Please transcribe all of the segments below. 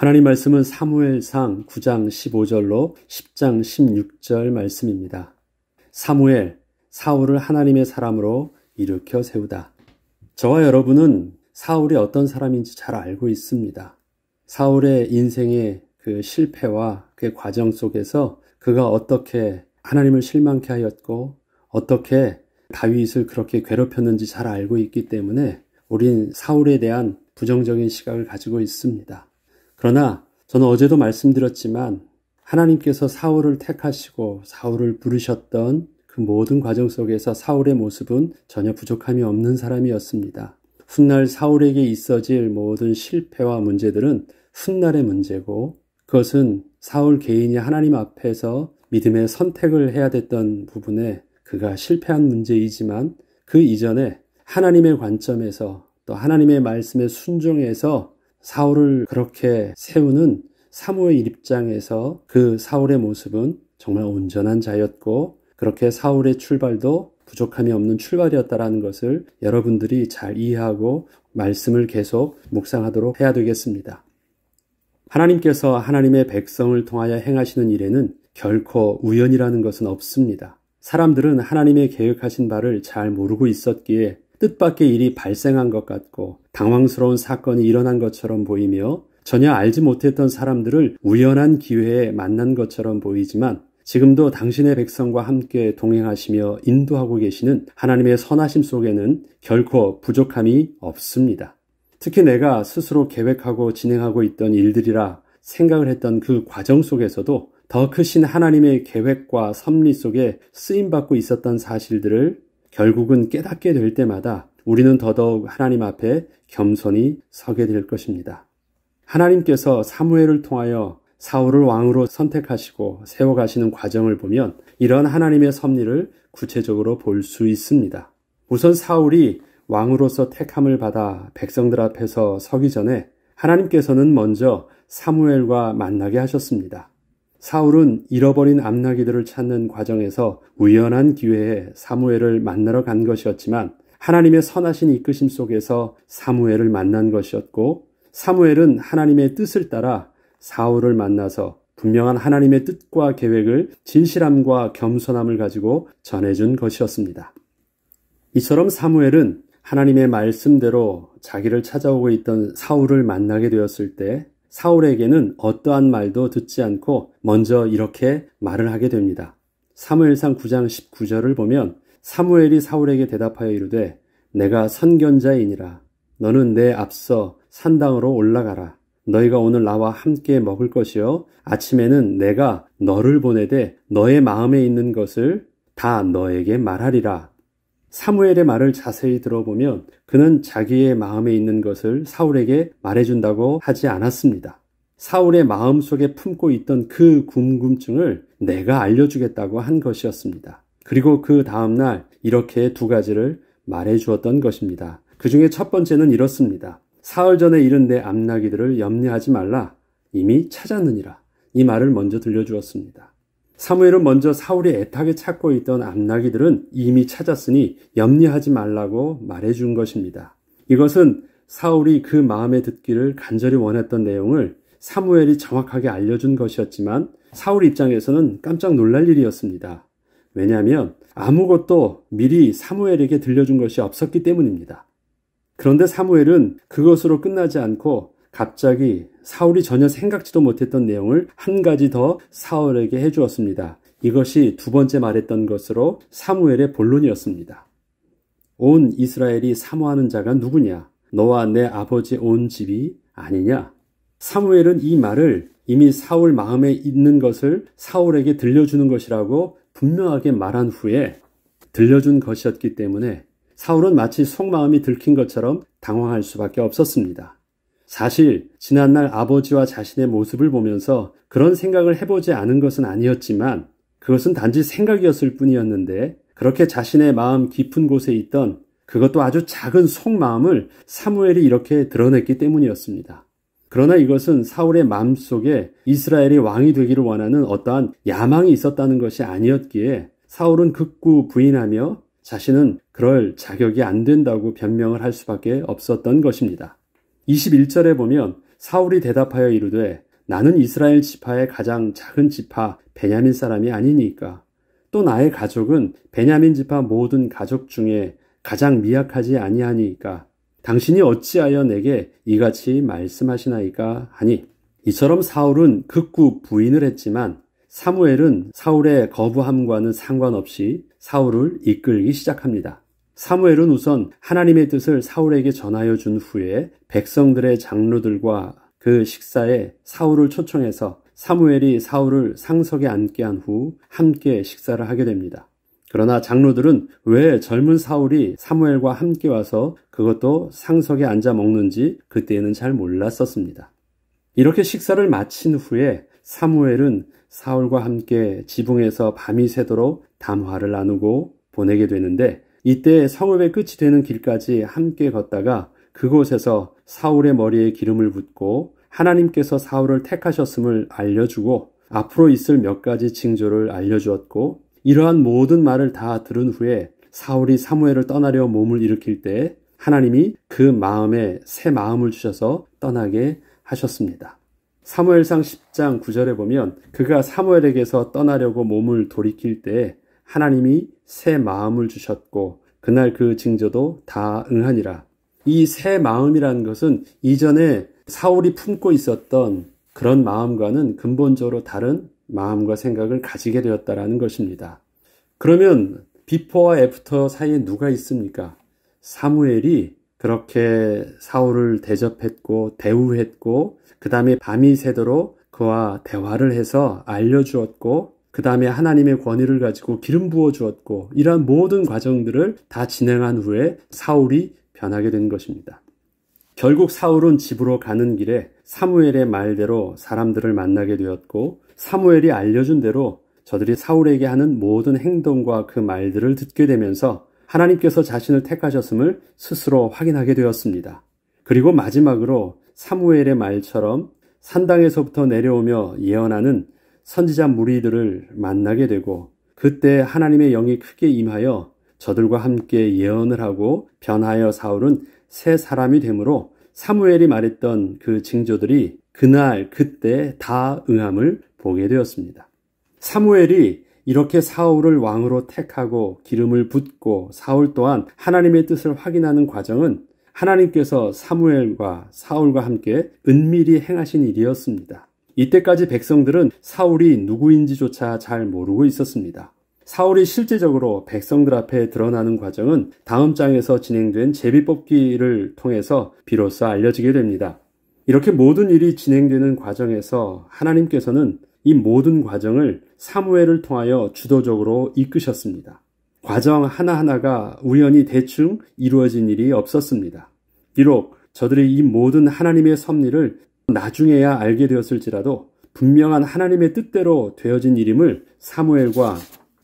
하나님 말씀은 사무엘상 9장 15절로 10장 16절 말씀입니다. 사무엘, 사울을 하나님의 사람으로 일으켜 세우다. 저와 여러분은 사울이 어떤 사람인지 잘 알고 있습니다. 사울의 인생의 그 실패와 그 과정 속에서 그가 어떻게 하나님을 실망케 하였고 어떻게 다윗을 그렇게 괴롭혔는지 잘 알고 있기 때문에 우린 사울에 대한 부정적인 시각을 가지고 있습니다. 그러나 저는 어제도 말씀드렸지만 하나님께서 사울을 택하시고 사울을 부르셨던 그 모든 과정 속에서 사울의 모습은 전혀 부족함이 없는 사람이었습니다. 훗날 사울에게 있어질 모든 실패와 문제들은 훗날의 문제고 그것은 사울 개인이 하나님 앞에서 믿음의 선택을 해야 됐던 부분에 그가 실패한 문제이지만 그 이전에 하나님의 관점에서 또 하나님의 말씀에 순종해서 사울을 그렇게 세우는 사무엘 입장에서 그 사울의 모습은 정말 온전한 자였고 그렇게 사울의 출발도 부족함이 없는 출발이었다는 것을 여러분들이 잘 이해하고 말씀을 계속 묵상하도록 해야 되겠습니다. 하나님께서 하나님의 백성을 통하여 행하시는 일에는 결코 우연이라는 것은 없습니다. 사람들은 하나님의 계획하신 바를 잘 모르고 있었기에 뜻밖의 일이 발생한 것 같고 당황스러운 사건이 일어난 것처럼 보이며 전혀 알지 못했던 사람들을 우연한 기회에 만난 것처럼 보이지만 지금도 당신의 백성과 함께 동행하시며 인도하고 계시는 하나님의 선하심 속에는 결코 부족함이 없습니다. 특히 내가 스스로 계획하고 진행하고 있던 일들이라 생각을 했던 그 과정 속에서도 더 크신 하나님의 계획과 섭리 속에 쓰임받고 있었던 사실들을 결국은 깨닫게 될 때마다 우리는 더더욱 하나님 앞에 겸손히 서게 될 것입니다. 하나님께서 사무엘을 통하여 사울을 왕으로 선택하시고 세워가시는 과정을 보면 이런 하나님의 섭리를 구체적으로 볼 수 있습니다. 우선 사울이 왕으로서 택함을 받아 백성들 앞에서 서기 전에 하나님께서는 먼저 사무엘과 만나게 하셨습니다. 사울은 잃어버린 암나기들을 찾는 과정에서 우연한 기회에 사무엘을 만나러 간 것이었지만 하나님의 선하신 이끄심 속에서 사무엘을 만난 것이었고 사무엘은 하나님의 뜻을 따라 사울을 만나서 분명한 하나님의 뜻과 계획을 진실함과 겸손함을 가지고 전해준 것이었습니다. 이처럼 사무엘은 하나님의 말씀대로 자기를 찾아오고 있던 사울을 만나게 되었을 때 사울에게는 어떠한 말도 듣지 않고 먼저 이렇게 말을 하게 됩니다. 사무엘상 9장 19절을 보면 사무엘이 사울에게 대답하여 이르되 내가 선견자이니라. 너는 내 앞서 산당으로 올라가라. 너희가 오늘 나와 함께 먹을 것이요 아침에는 내가 너를 보내되 너의 마음에 있는 것을 다 너에게 말하리라. 사무엘의 말을 자세히 들어보면 그는 자기의 마음에 있는 것을 사울에게 말해준다고 하지 않았습니다. 사울의 마음속에 품고 있던 그 궁금증을 내가 알려주겠다고 한 것이었습니다. 그리고 그 다음날 이렇게 두 가지를 말해주었던 것입니다. 그 중에 첫 번째는 이렇습니다. 사흘 전에 잃은 내 암나기들을 염려하지 말라. 이미 찾았느니라. 이 말을 먼저 들려주었습니다. 사무엘은 먼저 사울이 애타게 찾고 있던 암나기들은 이미 찾았으니 염려하지 말라고 말해준 것입니다. 이것은 사울이 그 마음에 듣기를 간절히 원했던 내용을 사무엘이 정확하게 알려준 것이었지만 사울 입장에서는 깜짝 놀랄 일이었습니다. 왜냐하면 아무것도 미리 사무엘에게 들려준 것이 없었기 때문입니다. 그런데 사무엘은 그것으로 끝나지 않고 갑자기 사울이 전혀 생각지도 못했던 내용을 한 가지 더 사울에게 해주었습니다. 이것이 두 번째 말했던 것으로 사무엘의 본론이었습니다. 온 이스라엘이 사모하는 자가 누구냐? 너와 내 아버지 온 집이 아니냐? 사무엘은 이 말을 이미 사울 마음에 있는 것을 사울에게 들려주는 것이라고 분명하게 말한 후에 들려준 것이었기 때문에 사울은 마치 속마음이 들킨 것처럼 당황할 수밖에 없었습니다. 사실 지난날 아버지와 자신의 모습을 보면서 그런 생각을 해보지 않은 것은 아니었지만 그것은 단지 생각이었을 뿐이었는데 그렇게 자신의 마음 깊은 곳에 있던 그것도 아주 작은 속마음을 사무엘이 이렇게 드러냈기 때문이었습니다. 그러나 이것은 사울의 마음속에 이스라엘이 왕이 되기를 원하는 어떠한 야망이 있었다는 것이 아니었기에 사울은 극구 부인하며 자신은 그럴 자격이 안 된다고 변명을 할 수밖에 없었던 것입니다. 21절에 보면 사울이 대답하여 이르되 나는 이스라엘 지파의 가장 작은 지파 베냐민 사람이 아니니까. 또 나의 가족은 베냐민 지파 모든 가족 중에 가장 미약하지 아니하니까. 당신이 어찌하여 내게 이같이 말씀하시나이까 하니. 이처럼 사울은 극구 부인을 했지만 사무엘은 사울의 거부함과는 상관없이 사울을 이끌기 시작합니다. 사무엘은 우선 하나님의 뜻을 사울에게 전하여 준 후에 백성들의 장로들과 그 식사에 사울을 초청해서 사무엘이 사울을 상석에 앉게 한 후 함께 식사를 하게 됩니다. 그러나 장로들은 왜 젊은 사울이 사무엘과 함께 와서 그것도 상석에 앉아 먹는지 그때는 잘 몰랐었습니다. 이렇게 식사를 마친 후에 사무엘은 사울과 함께 지붕에서 밤이 새도록 담화를 나누고 보내게 되는데 이때 성읍의 끝이 되는 길까지 함께 걷다가 그곳에서 사울의 머리에 기름을 붓고 하나님께서 사울을 택하셨음을 알려주고 앞으로 있을 몇 가지 징조를 알려주었고 이러한 모든 말을 다 들은 후에 사울이 사무엘을 떠나려 몸을 일으킬 때 하나님이 그 마음에 새 마음을 주셔서 떠나게 하셨습니다. 사무엘상 10장 9절에 보면 그가 사무엘에게서 떠나려고 몸을 돌이킬 때 하나님이 새 마음을 주셨고 그날 그 징조도 다 응하니라. 이 새 마음이라는 것은 이전에 사울이 품고 있었던 그런 마음과는 근본적으로 다른 마음과 생각을 가지게 되었다라는 것입니다. 그러면 비포와 애프터 사이에 누가 있습니까? 사무엘이 그렇게 사울을 대접했고 대우했고 그 다음에 밤이 새도록 그와 대화를 해서 알려주었고 그 다음에 하나님의 권위를 가지고 기름 부어주었고 이러한 모든 과정들을 다 진행한 후에 사울이 변하게 된 것입니다. 결국 사울은 집으로 가는 길에 사무엘의 말대로 사람들을 만나게 되었고 사무엘이 알려준 대로 저들이 사울에게 하는 모든 행동과 그 말들을 듣게 되면서 하나님께서 자신을 택하셨음을 스스로 확인하게 되었습니다. 그리고 마지막으로 사무엘의 말처럼 산당에서부터 내려오며 예언하는 선지자 무리들을 만나게 되고 그때 하나님의 영이 크게 임하여 저들과 함께 예언을 하고 변하여 사울은 새 사람이 되므로 사무엘이 말했던 그 징조들이 그날 그때 다 응함을 보게 되었습니다. 사무엘이 이렇게 사울을 왕으로 택하고 기름을 붓고 사울 또한 하나님의 뜻을 확인하는 과정은 하나님께서 사무엘과 사울과 함께 은밀히 행하신 일이었습니다. 이때까지 백성들은 사울이 누구인지조차 잘 모르고 있었습니다. 사울이 실제적으로 백성들 앞에 드러나는 과정은 다음 장에서 진행된 제비뽑기를 통해서 비로소 알려지게 됩니다. 이렇게 모든 일이 진행되는 과정에서 하나님께서는 이 모든 과정을 사무엘을 통하여 주도적으로 이끄셨습니다. 과정 하나하나가 우연히 대충 이루어진 일이 없었습니다. 비록 저들이 이 모든 하나님의 섭리를 나중에야 알게 되었을지라도 분명한 하나님의 뜻대로 되어진 일임을 사무엘과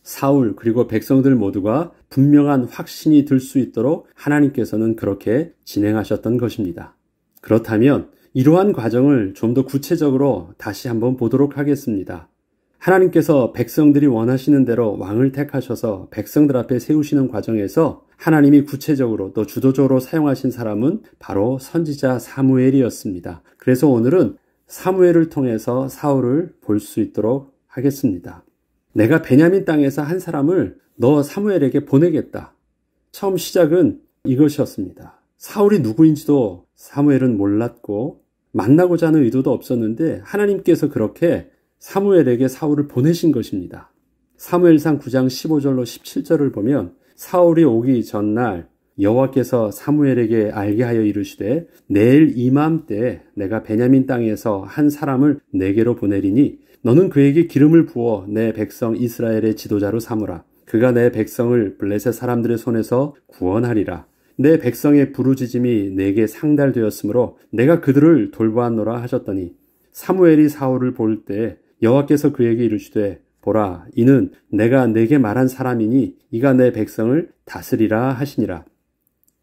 사울 그리고 백성들 모두가 분명한 확신이 들 수 있도록 하나님께서는 그렇게 진행하셨던 것입니다. 그렇다면 이러한 과정을 좀 더 구체적으로 다시 한번 보도록 하겠습니다. 하나님께서 백성들이 원하시는 대로 왕을 택하셔서 백성들 앞에 세우시는 과정에서 하나님이 구체적으로 또 주도적으로 사용하신 사람은 바로 선지자 사무엘이었습니다. 그래서 오늘은 사무엘을 통해서 사울을 볼 수 있도록 하겠습니다. 내가 베냐민 땅에서 한 사람을 너 사무엘에게 보내겠다. 처음 시작은 이것이었습니다. 사울이 누구인지도 사무엘은 몰랐고 만나고자 하는 의도도 없었는데 하나님께서 그렇게 사무엘에게 사울을 보내신 것입니다. 사무엘상 9장 15절로 17절을 보면 사울이 오기 전날 여호와께서 사무엘에게 알게 하여 이르시되 내일 이맘때 내가 베냐민 땅에서 한 사람을 내게로 보내리니 너는 그에게 기름을 부어 내 백성 이스라엘의 지도자로 삼으라. 그가 내 백성을 블레셋 사람들의 손에서 구원하리라. 내 백성의 부르짖음이 내게 상달되었으므로 내가 그들을 돌보았노라 하셨더니 사무엘이 사울을 볼 때 여호와께서 그에게 이르시되 보라 이는 내가 내게 말한 사람이니 이가 내 백성을 다스리라 하시니라.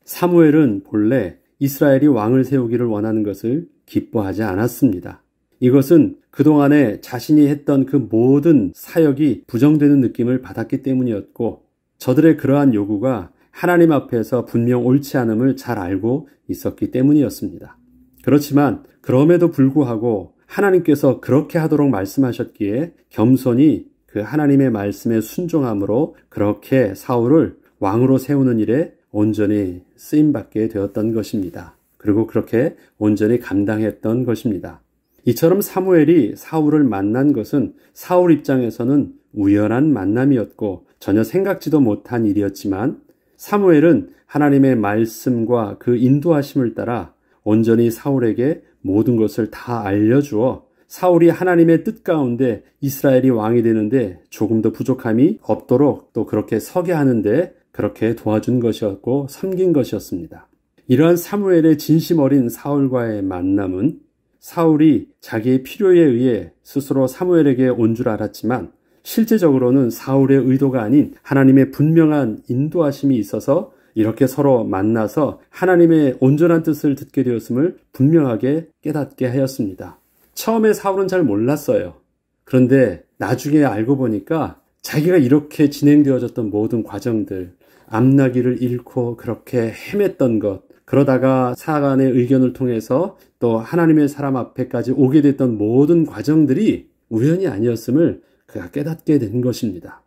사무엘은 본래 이스라엘이 왕을 세우기를 원하는 것을 기뻐하지 않았습니다. 이것은 그동안에 자신이 했던 그 모든 사역이 부정되는 느낌을 받았기 때문이었고 저들의 그러한 요구가 하나님 앞에서 분명 옳지 않음을 잘 알고 있었기 때문이었습니다. 그렇지만 그럼에도 불구하고 하나님께서 그렇게 하도록 말씀하셨기에 겸손히 그 하나님의 말씀에 순종함으로 그렇게 사울을 왕으로 세우는 일에 온전히 쓰임받게 되었던 것입니다. 그리고 그렇게 온전히 감당했던 것입니다. 이처럼 사무엘이 사울을 만난 것은 사울 입장에서는 우연한 만남이었고 전혀 생각지도 못한 일이었지만 사무엘은 하나님의 말씀과 그 인도하심을 따라 온전히 사울에게 모든 것을 다 알려주어 사울이 하나님의 뜻 가운데 이스라엘이 왕이 되는데 조금 더 부족함이 없도록 또 그렇게 서게 하는데 그렇게 도와준 것이었고 섬긴 것이었습니다. 이러한 사무엘의 진심 어린 사울과의 만남은 사울이 자기의 필요에 의해 스스로 사무엘에게 온 줄 알았지만 실제적으로는 사울의 의도가 아닌 하나님의 분명한 인도하심이 있어서 이렇게 서로 만나서 하나님의 온전한 뜻을 듣게 되었음을 분명하게 깨닫게 하였습니다. 처음에 사울은 잘 몰랐어요. 그런데 나중에 알고 보니까 자기가 이렇게 진행되어졌던 모든 과정들, 암나기를 잃고 그렇게 헤맸던 것, 그러다가 사간의 의견을 통해서 또 하나님의 사람 앞에까지 오게 됐던 모든 과정들이 우연이 아니었음을 그가 깨닫게 된 것입니다.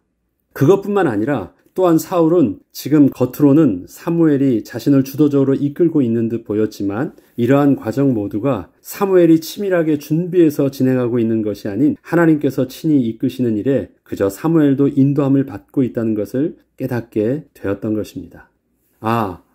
그것뿐만 아니라 또한 사울은 지금 겉으로는 사무엘이 자신을 주도적으로 이끌고 있는 듯 보였지만 이러한 과정 모두가 사무엘이 치밀하게 준비해서 진행하고 있는 것이 아닌 하나님께서 친히 이끄시는 일에 그저 사무엘도 인도함을 받고 있다는 것을 깨닫게 되었던 것입니다.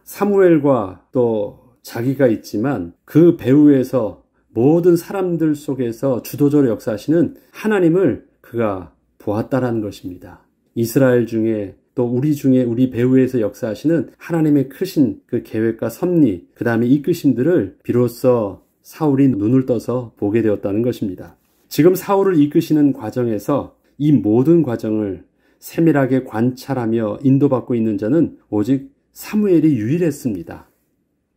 사무엘과 또 자기가 있지만 그 배후에서 모든 사람들 속에서 주도적으로 역사하시는 하나님을 그가 보았다라는 것입니다. 이스라엘 중에 또 우리 중에 우리 배후에서 역사하시는 하나님의 크신 그 계획과 섭리, 그 다음에 이끄심들을 비로소 사울이 눈을 떠서 보게 되었다는 것입니다. 지금 사울을 이끄시는 과정에서 이 모든 과정을 세밀하게 관찰하며 인도받고 있는 자는 오직 사무엘이 유일했습니다.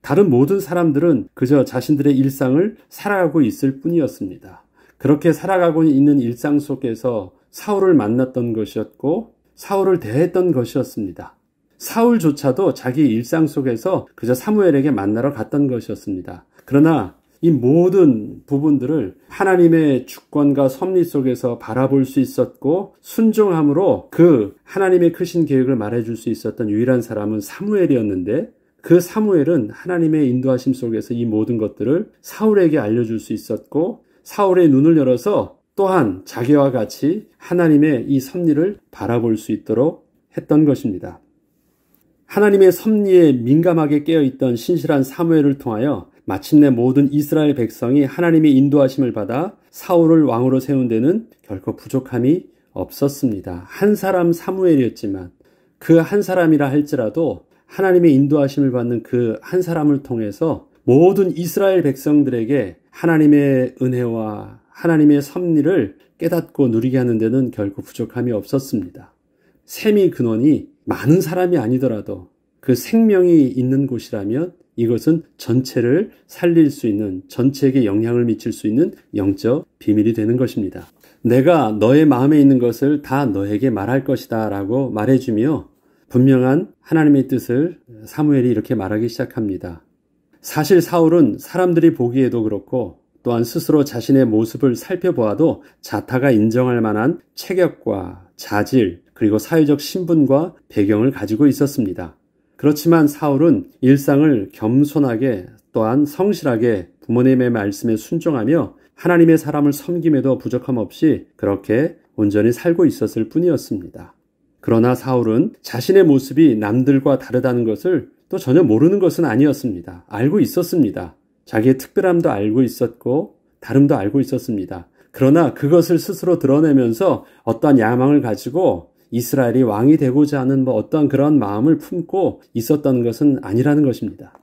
다른 모든 사람들은 그저 자신들의 일상을 살아가고 있을 뿐이었습니다. 그렇게 살아가고 있는 일상 속에서 사울을 만났던 것이었고 사울을 대했던 것이었습니다. 사울조차도 자기 일상 속에서 그저 사무엘에게 만나러 갔던 것이었습니다. 그러나 이 모든 부분들을 하나님의 주권과 섭리 속에서 바라볼 수 있었고 순종함으로 그 하나님의 크신 계획을 말해줄 수 있었던 유일한 사람은 사무엘이었는데 그 사무엘은 하나님의 인도하심 속에서 이 모든 것들을 사울에게 알려줄 수 있었고 사울의 눈을 열어서 또한 자기와 같이 하나님의 이 섭리를 바라볼 수 있도록 했던 것입니다. 하나님의 섭리에 민감하게 깨어있던 신실한 사무엘을 통하여 마침내 모든 이스라엘 백성이 하나님의 인도하심을 받아 사울을 왕으로 세운 데는 결코 부족함이 없었습니다. 한 사람 사무엘이었지만 그 한 사람이라 할지라도 하나님의 인도하심을 받는 그 한 사람을 통해서 모든 이스라엘 백성들에게 하나님의 은혜와 하나님의 섭리를 깨닫고 누리게 하는 데는 결코 부족함이 없었습니다. 셈의 근원이 많은 사람이 아니더라도 그 생명이 있는 곳이라면 이것은 전체를 살릴 수 있는, 전체에게 영향을 미칠 수 있는 영적 비밀이 되는 것입니다. 내가 너의 마음에 있는 것을 다 너에게 말할 것이다 라고 말해주며 분명한 하나님의 뜻을 사무엘이 이렇게 말하기 시작합니다. 사실 사울은 사람들이 보기에도 그렇고 또한 스스로 자신의 모습을 살펴보아도 자타가 인정할 만한 체격과 자질 그리고 사회적 신분과 배경을 가지고 있었습니다. 그렇지만 사울은 일상을 겸손하게 또한 성실하게 부모님의 말씀에 순종하며 하나님의 사람을 섬김에도 부족함 없이 그렇게 온전히 살고 있었을 뿐이었습니다. 그러나 사울은 자신의 모습이 남들과 다르다는 것을 또 전혀 모르는 것은 아니었습니다. 알고 있었습니다. 자기의 특별함도 알고 있었고 다름도 알고 있었습니다. 그러나 그것을 스스로 드러내면서 어떠한 야망을 가지고 이스라엘이 왕이 되고자 하는 어떠한 그런 마음을 품고 있었던 것은 아니라는 것입니다.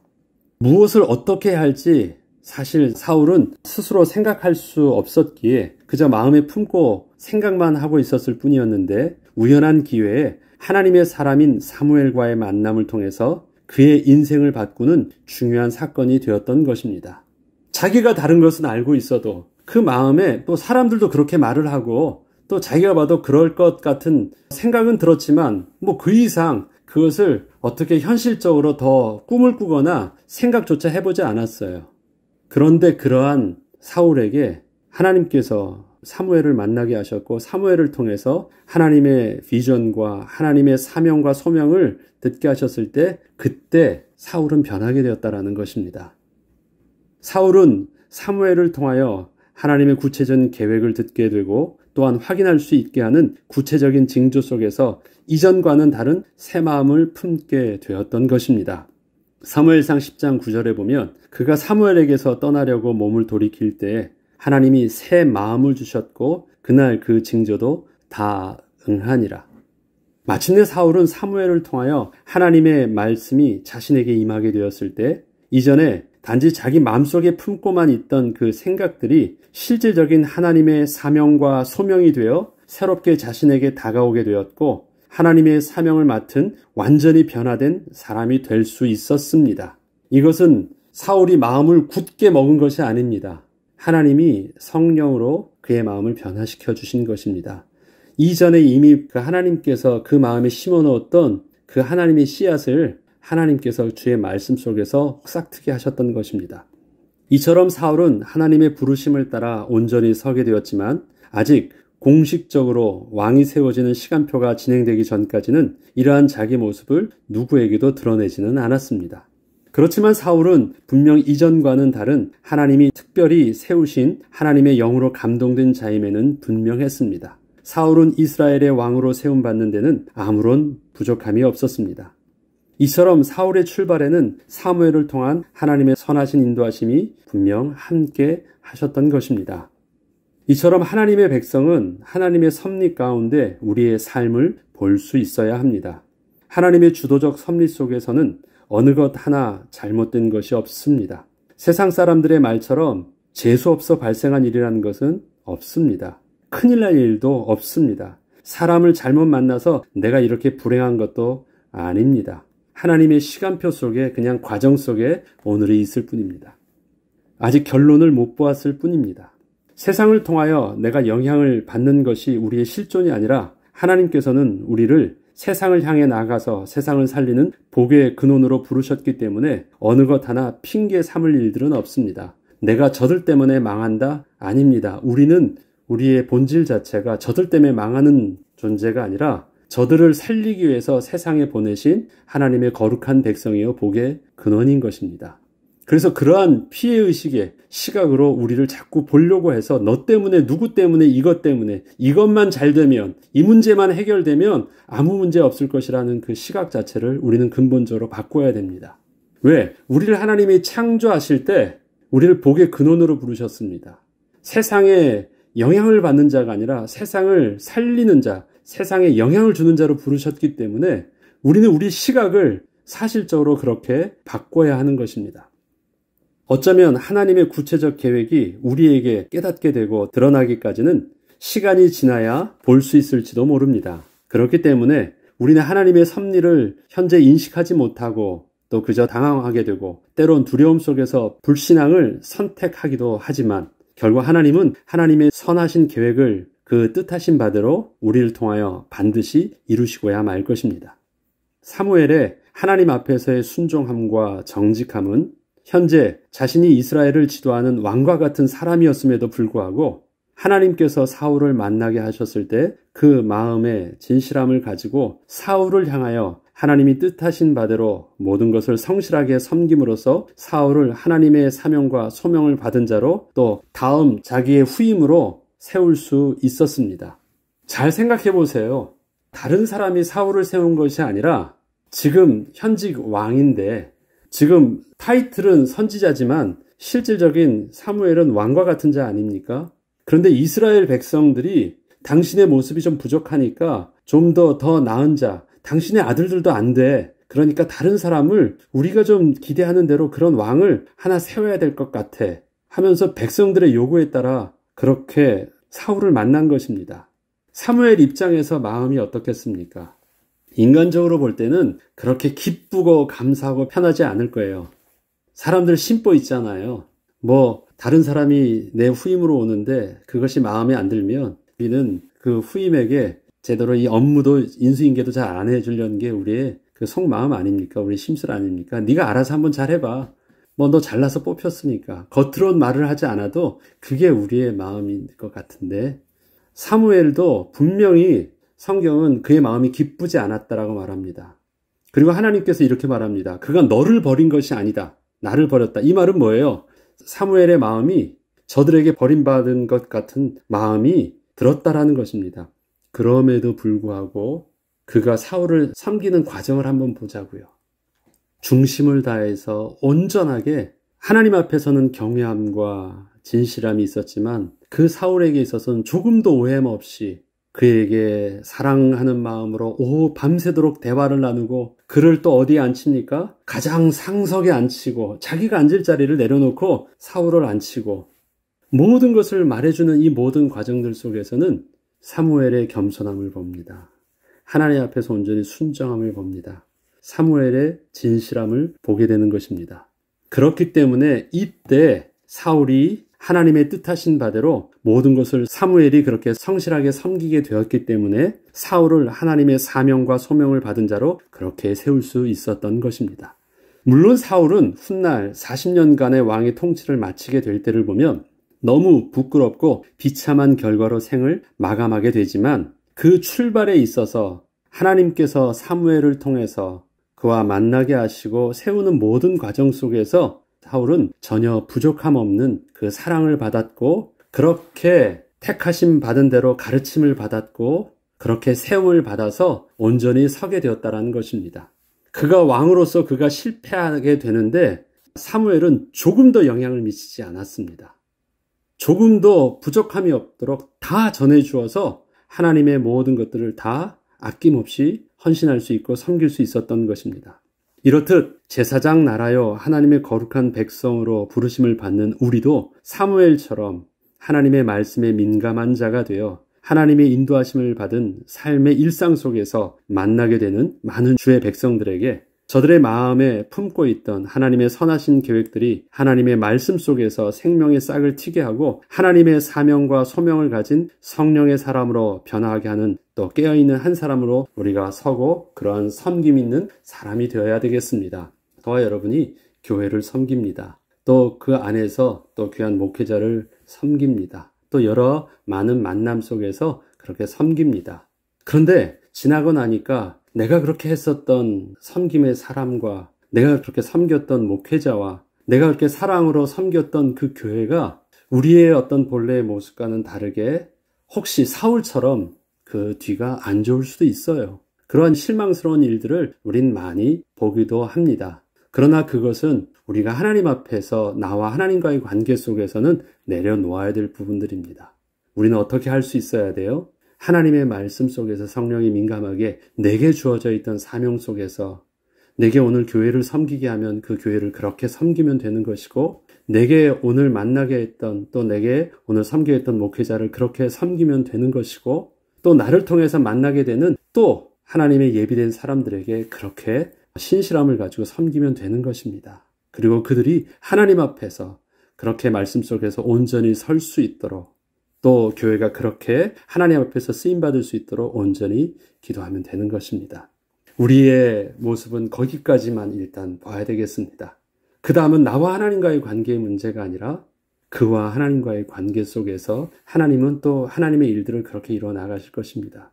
무엇을 어떻게 해야 할지 사실 사울은 스스로 생각할 수 없었기에 그저 마음에 품고 생각만 하고 있었을 뿐이었는데 우연한 기회에 하나님의 사람인 사무엘과의 만남을 통해서 그의 인생을 바꾸는 중요한 사건이 되었던 것입니다. 자기가 다른 것은 알고 있어도 그 마음에 또 사람들도 그렇게 말을 하고 또 자기가 봐도 그럴 것 같은 생각은 들었지만 그 이상 그것을 어떻게 현실적으로 더 꿈을 꾸거나 생각조차 해보지 않았어요. 그런데 그러한 사울에게 하나님께서 사무엘을 만나게 하셨고 사무엘을 통해서 하나님의 비전과 하나님의 사명과 소명을 듣게 하셨을 때 그때 사울은 변하게 되었다라는 것입니다. 사울은 사무엘을 통하여 하나님의 구체적인 계획을 듣게 되고 또한 확인할 수 있게 하는 구체적인 징조 속에서 이전과는 다른 새 마음을 품게 되었던 것입니다. 사무엘상 10장 9절에 보면 그가 사무엘에게서 떠나려고 몸을 돌이킬 때에 하나님이 새 마음을 주셨고 그날 그 징조도 다 응하니라. 마침내 사울은 사무엘을 통하여 하나님의 말씀이 자신에게 임하게 되었을 때 이전에 단지 자기 마음속에 품고만 있던 그 생각들이 실질적인 하나님의 사명과 소명이 되어 새롭게 자신에게 다가오게 되었고 하나님의 사명을 맡은 완전히 변화된 사람이 될 수 있었습니다. 이것은 사울이 마음을 굳게 먹은 것이 아닙니다. 하나님이 성령으로 그의 마음을 변화시켜 주신 것입니다. 이전에 이미 그 하나님께서 그 마음에 심어 놓았던 그 하나님의 씨앗을 하나님께서 주의 말씀 속에서 싹트게 하셨던 것입니다. 이처럼 사울은 하나님의 부르심을 따라 온전히 서게 되었지만 아직 공식적으로 왕이 세워지는 시간표가 진행되기 전까지는 이러한 자기 모습을 누구에게도 드러내지는 않았습니다. 그렇지만 사울은 분명 이전과는 다른 하나님이 특별히 세우신 하나님의 영으로 감동된 자임에는 분명했습니다. 사울은 이스라엘의 왕으로 세움받는 데는 아무런 부족함이 없었습니다. 이처럼 사울의 출발에는 사무엘을 통한 하나님의 선하신 인도하심이 분명 함께 하셨던 것입니다. 이처럼 하나님의 백성은 하나님의 섭리 가운데 우리의 삶을 볼 수 있어야 합니다. 하나님의 주도적 섭리 속에서는 어느 것 하나 잘못된 것이 없습니다. 세상 사람들의 말처럼 재수없어 발생한 일이라는 것은 없습니다. 큰일 날 일도 없습니다. 사람을 잘못 만나서 내가 이렇게 불행한 것도 아닙니다. 하나님의 시간표 속에 그냥 과정 속에 오늘이 있을 뿐입니다. 아직 결론을 못 보았을 뿐입니다. 세상을 통하여 내가 영향을 받는 것이 우리의 실존이 아니라 하나님께서는 우리를 세상을 향해 나가서 세상을 살리는 복의 근원으로 부르셨기 때문에 어느 것 하나 핑계 삼을 일들은 없습니다. 내가 저들 때문에 망한다? 아닙니다. 우리는 우리의 본질 자체가 저들 때문에 망하는 존재가 아니라 저들을 살리기 위해서 세상에 보내신 하나님의 거룩한 백성이요 복의 근원인 것입니다. 그래서 그러한 피해의식의 시각으로 우리를 자꾸 보려고 해서 너 때문에 누구 때문에 이것 때문에 이것만 잘 되면 이 문제만 해결되면 아무 문제 없을 것이라는 그 시각 자체를 우리는 근본적으로 바꿔야 됩니다. 왜? 우리를 하나님이 창조하실 때 우리를 복의 근원으로 부르셨습니다. 세상에 영향을 받는 자가 아니라 세상을 살리는 자, 세상에 영향을 주는 자로 부르셨기 때문에 우리는 우리 시각을 사실적으로 그렇게 바꿔야 하는 것입니다. 어쩌면 하나님의 구체적 계획이 우리에게 깨닫게 되고 드러나기까지는 시간이 지나야 볼 수 있을지도 모릅니다. 그렇기 때문에 우리는 하나님의 섭리를 현재 인식하지 못하고 또 그저 당황하게 되고 때론 두려움 속에서 불신앙을 선택하기도 하지만 결국 하나님은 하나님의 선하신 계획을 그 뜻하신 바대로 우리를 통하여 반드시 이루시고야 말 것입니다. 사무엘의 하나님 앞에서의 순종함과 정직함은 현재 자신이 이스라엘을 지도하는 왕과 같은 사람이었음에도 불구하고 하나님께서 사울을 만나게 하셨을 때 그 마음의 진실함을 가지고 사울을 향하여 하나님이 뜻하신 바대로 모든 것을 성실하게 섬김으로써 사울을 하나님의 사명과 소명을 받은 자로 또 다음 자기의 후임으로 세울 수 있었습니다. 잘 생각해 보세요. 다른 사람이 사울을 세운 것이 아니라 지금 현직 왕인데 지금 타이틀은 선지자지만 실질적인 사무엘은 왕과 같은 자 아닙니까? 그런데 이스라엘 백성들이 당신의 모습이 좀 부족하니까 좀 더 나은 자, 당신의 아들들도 안 돼. 그러니까 다른 사람을 우리가 좀 기대하는 대로 그런 왕을 하나 세워야 될 것 같아. 하면서 백성들의 요구에 따라 그렇게 사울을 만난 것입니다. 사무엘 입장에서 마음이 어떻겠습니까? 인간적으로 볼 때는 그렇게 기쁘고 감사하고 편하지 않을 거예요. 사람들 심보 있잖아요. 다른 사람이 내 후임으로 오는데 그것이 마음에 안 들면 우리는 그 후임에게 제대로 이 업무도 인수인계도 잘 안 해주려는 게 우리의 그 속마음 아닙니까? 우리 심술 아닙니까? 네가 알아서 한번 잘 해봐. 뭐 너 잘나서 뽑혔으니까 겉으론 말을 하지 않아도 그게 우리의 마음인 것 같은데, 사무엘도 분명히 성경은 그의 마음이 기쁘지 않았다라고 말합니다. 그리고 하나님께서 이렇게 말합니다. 그가 너를 버린 것이 아니다. 나를 버렸다. 이 말은 뭐예요? 사무엘의 마음이 저들에게 버림받은 것 같은 마음이 들었다라는 것입니다. 그럼에도 불구하고 그가 사울을 섬기는 과정을 한번 보자고요. 중심을 다해서 온전하게 하나님 앞에서는 경외함과 진실함이 있었지만 그 사울에게 있어서는 조금도 오해함 없이 그에게 사랑하는 마음으로 밤새도록 대화를 나누고, 그를 또 어디에 앉힙니까? 가장 상석에 앉히고 자기가 앉을 자리를 내려놓고 사울을 앉히고, 모든 것을 말해주는 이 모든 과정들 속에서는 사무엘의 겸손함을 봅니다. 하나님 앞에서 온전히 순정함을 봅니다. 사무엘의 진실함을 보게 되는 것입니다. 그렇기 때문에 이때 사울이 하나님의 뜻하신 바대로 모든 것을 사무엘이 그렇게 성실하게 섬기게 되었기 때문에 사울을 하나님의 사명과 소명을 받은 자로 그렇게 세울 수 있었던 것입니다. 물론 사울은 훗날 40년간의 왕의 통치를 마치게 될 때를 보면 너무 부끄럽고 비참한 결과로 생을 마감하게 되지만, 그 출발에 있어서 하나님께서 사무엘을 통해서 그와 만나게 하시고 세우는 모든 과정 속에서 사울은 전혀 부족함 없는 그 사랑을 받았고, 그렇게 택하심 받은 대로 가르침을 받았고, 그렇게 세움을 받아서 온전히 서게 되었다는 것입니다. 그가 왕으로서 그가 실패하게 되는데 사무엘은 조금 더 영향을 미치지 않았습니다. 조금도 부족함이 없도록 다 전해주어서 하나님의 모든 것들을 다 아낌없이 헌신할 수 있고 섬길 수 있었던 것입니다. 이렇듯 제사장 나라요 하나님의 거룩한 백성으로 부르심을 받는 우리도 사무엘처럼 하나님의 말씀에 민감한 자가 되어 하나님의 인도하심을 받은 삶의 일상 속에서 만나게 되는 많은 주의 백성들에게 저들의 마음에 품고 있던 하나님의 선하신 계획들이 하나님의 말씀 속에서 생명의 싹을 튀게 하고 하나님의 사명과 소명을 가진 성령의 사람으로 변화하게 하는, 또 깨어있는 한 사람으로 우리가 서고 그러한 섬김 있는 사람이 되어야 되겠습니다. 저와 여러분이 교회를 섬깁니다. 또 그 안에서 또 귀한 목회자를 섬깁니다. 또 여러 많은 만남 속에서 그렇게 섬깁니다. 그런데 지나고 나니까 내가 그렇게 했었던 섬김의 사람과 내가 그렇게 섬겼던 목회자와 내가 그렇게 사랑으로 섬겼던 그 교회가 우리의 어떤 본래의 모습과는 다르게 혹시 사울처럼 그 뒤가 안 좋을 수도 있어요. 그러한 실망스러운 일들을 우린 많이 보기도 합니다. 그러나 그것은 우리가 하나님 앞에서 나와 하나님과의 관계 속에서는 내려놓아야 될 부분들입니다. 우리는 어떻게 할 수 있어야 돼요? 하나님의 말씀 속에서 성령이 민감하게 내게 주어져 있던 사명 속에서 내게 오늘 교회를 섬기게 하면 그 교회를 그렇게 섬기면 되는 것이고, 내게 오늘 만나게 했던 또 내게 오늘 섬기게 했던 목회자를 그렇게 섬기면 되는 것이고, 또 나를 통해서 만나게 되는 또 하나님의 예비된 사람들에게 그렇게 신실함을 가지고 섬기면 되는 것입니다. 그리고 그들이 하나님 앞에서 그렇게 말씀 속에서 온전히 설 수 있도록, 또 교회가 그렇게 하나님 앞에서 쓰임받을 수 있도록 온전히 기도하면 되는 것입니다. 우리의 모습은 거기까지만 일단 봐야 되겠습니다. 그 다음은 나와 하나님과의 관계의 문제가 아니라 그와 하나님과의 관계 속에서 하나님은 또 하나님의 일들을 그렇게 이루어 나가실 것입니다.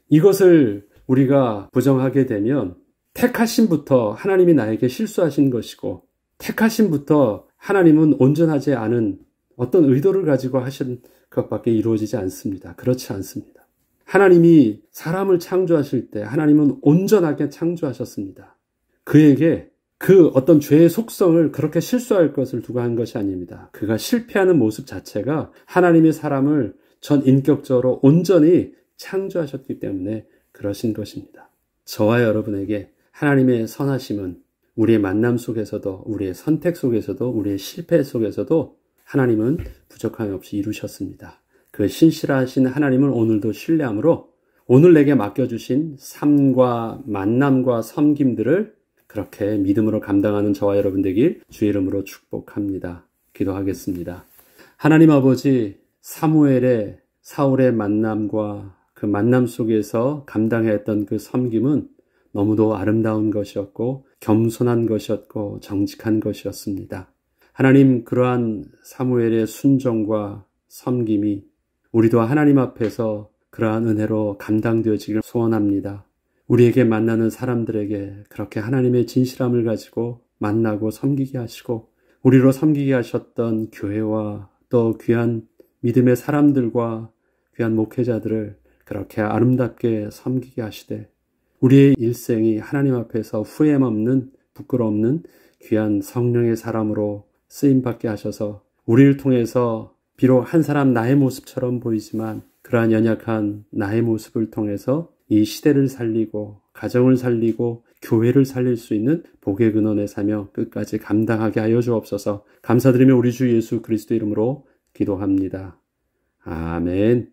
이것을 우리가 부정하게 되면 택하심부터 하나님이 나에게 실수하신 것이고, 택하심부터 하나님은 온전하지 않은 어떤 의도를 가지고 하신 것밖에 이루어지지 않습니다. 그렇지 않습니다. 하나님이 사람을 창조하실 때 하나님은 온전하게 창조하셨습니다. 그에게 그 어떤 죄의 속성을 그렇게 실수할 것을 두고 한 것이 아닙니다. 그가 실패하는 모습 자체가 하나님의 사람을 전 인격적으로 온전히 창조하셨기 때문에 그러신 것입니다. 저와 여러분에게 하나님의 선하심은 우리의 만남 속에서도, 우리의 선택 속에서도, 우리의 실패 속에서도 하나님은 부족함이 없이 이루셨습니다. 그 신실하신 하나님을 오늘도 신뢰함으로 오늘 내게 맡겨주신 삶과 만남과 섬김들을 그렇게 믿음으로 감당하는 저와 여러분 되길 주의 이름으로 축복합니다. 기도하겠습니다. 하나님 아버지, 사무엘의 사울의 만남과 그 만남 속에서 감당했던 그 섬김은 너무도 아름다운 것이었고 겸손한 것이었고 정직한 것이었습니다. 하나님, 그러한 사무엘의 순종과 섬김이 우리도 하나님 앞에서 그러한 은혜로 감당되어지길 소원합니다. 우리에게 만나는 사람들에게 그렇게 하나님의 진실함을 가지고 만나고 섬기게 하시고, 우리로 섬기게 하셨던 교회와 또 귀한 믿음의 사람들과 귀한 목회자들을 그렇게 아름답게 섬기게 하시되, 우리의 일생이 하나님 앞에서 후회함 없는, 부끄러움 없는 귀한 성령의 사람으로 쓰임받게 하셔서 우리를 통해서 비록 한 사람 나의 모습처럼 보이지만 그러한 연약한 나의 모습을 통해서 이 시대를 살리고 가정을 살리고 교회를 살릴 수 있는 복의 근원의 사명 끝까지 감당하게 하여 주옵소서. 감사드리며 우리 주 예수 그리스도 이름으로 기도합니다. 아멘.